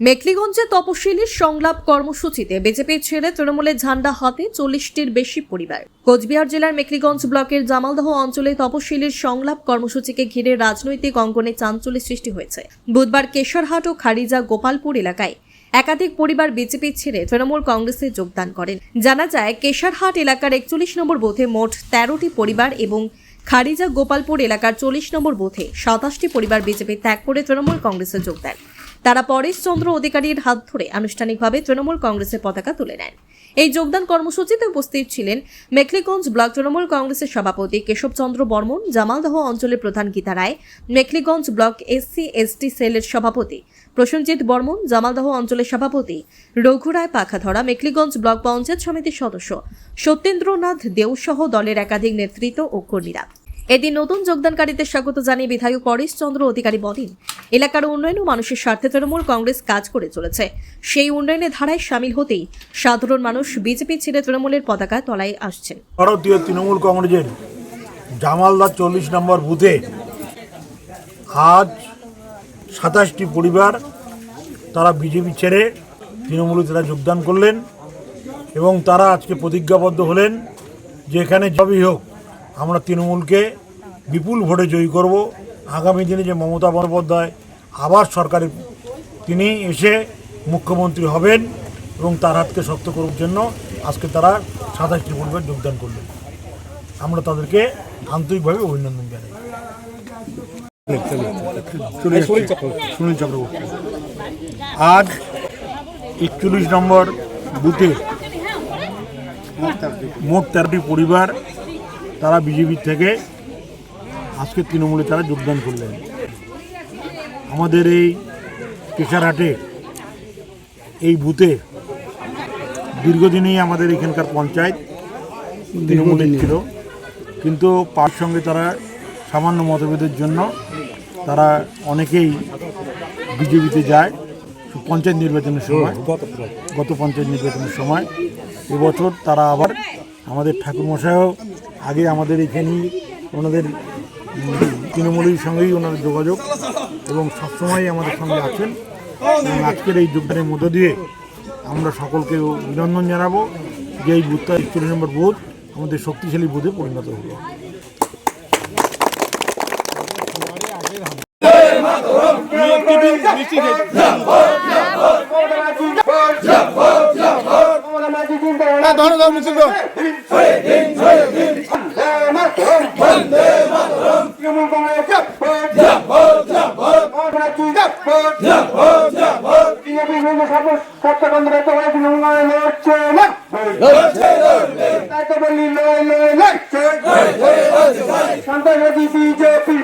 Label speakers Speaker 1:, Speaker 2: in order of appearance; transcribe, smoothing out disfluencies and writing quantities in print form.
Speaker 1: মেখলিগঞ্জে তপশিলীর সংলাপ কর্মসূচিতে বিজেপি ছেড়ে তৃণমূলের ঝান্ডা হাতে 40টির বেশি পরিবার। কোচবিহার জেলার মেখলিগঞ্জ ব্লকের জামালদহ অঞ্চলে তপশিলীর সংলাপ কর্মসূচিকে ঘিরে রাজনৈতিক অঙ্গনে চাঞ্চল্যের সৃষ্টি হয়েছে। বুধবার কেশরহাট ও খারিজা গোপালপুর এলাকায় একাধিক পরিবার বিজেপি ছেড়ে তৃণমূল কংগ্রেসে যোগদান করেন। জানা যায়, কেশরহাট এলাকার 41 নম্বর বুথে মোট 13টি পরিবার এবং খারিজা গোপালপুর এলাকার 40 নম্বর বুথে 27টি পরিবার বিজেপি ত্যাগ করে তৃণমূল কংগ্রেসে যোগ দেন। তারা পরেশ চন্দ্র অধিকারীর হাত ধরে আনুষ্ঠানিকভাবে তৃণমূল কংগ্রেসের পতাকা তুলে নেন। এই যোগদান কর্মসূচিতে উপস্থিত ছিলেন মেখলিগঞ্জ ব্লক তৃণমূল কংগ্রেসের সভাপতি কেশব চন্দ্র বর্মন, জামালদহ অঞ্চলের প্রধান গীতা রায়, মেখলিগঞ্জ ব্লক SC/ST সেলের সভাপতি প্রসেনজিৎ বর্মন, জামালদহ অঞ্চলের সভাপতি রঘুরায় পাখাধরা, মেখলিগঞ্জ ব্লক পঞ্চায়েত সমিতির সদস্য সত্যেন্দ্রনাথ দেও সহ দলের একাধিক নেতৃত্ব ও কর্মীরা। এদিন নতুন যোগদানকারীদের স্বাগত জানিয়ে বিধায়ক পরেশ চন্দ্র অধিকারী বলেন, এলাকার উন্নয়ন ও মানুষের স্বার্থে তৃণমূল কংগ্রেস কাজ করে চলেছে। সেই উন্নয়নের ধারায় সামিল হতেই সাধারণ মানুষ বিজেপি ছেড়ে তৃণমূলের পতাকা তলায় আসছেন।
Speaker 2: ভারতীয় তৃণমূল কংগ্রেসের জামালদা 40 নম্বর বুথে আজ 27টি পরিবার তারা বিজেপি ছেড়ে তৃণমূলে তারা যোগদান করলেন এবং তারা আজকে প্রতিজ্ঞাবদ্ধ হলেন যে এখানে যবেই হোক আমরা তৃণমূলকে বিপুল ভোটে জয়ী করব। আগামী দিনে যে মমতা বন্দ্যোপাধ্যায় আবার সরকারে তিনি এসে মুখ্যমন্ত্রী হবেন এবং তার হাতকে শক্ত করার জন্য আজকে তারা 27টি পরিবার যোগদান করলেন। আমরা তাদেরকে আন্তরিকভাবে অভিনন্দন জানাই। সুনীল চক্রবর্তী আজ 41 নম্বর বুথে মোট 13টি পরিবার তারা বিজেপি থেকে আজকে তৃণমূলে তারা যোগদান করলেন। আমাদের এই কেশরহাটে এই বুথে দীর্ঘদিনই আমাদের এখানকার পঞ্চায়েত তৃণমূলের ছিল, কিন্তু পার সঙ্গে তারা সামান্য মতভেদের জন্য তারা অনেকেই বিজেপিতে যায়। পঞ্চায়েত নির্বাচনের সময়, গত পঞ্চায়েত নির্বাচনের সময় এবছর তারা আবার আমাদের ঠাকুরমশাইও আগে আমাদের এখানেই ওনাদের তৃণমূলের সঙ্গেই ওনাদের যোগাযোগ এবং সবসময়ই আমাদের সঙ্গে আছেন। এবং আজকের এই যোগদানের মধ্য দিয়ে আমরা সকলকে অভিনন্দন জানাবো যে এই বুথটা 41 নম্বর বুথ আমাদের শক্তিশালী বুথে পরিণত হলো।
Speaker 3: সন্ত্রাসবাদী বিজেপি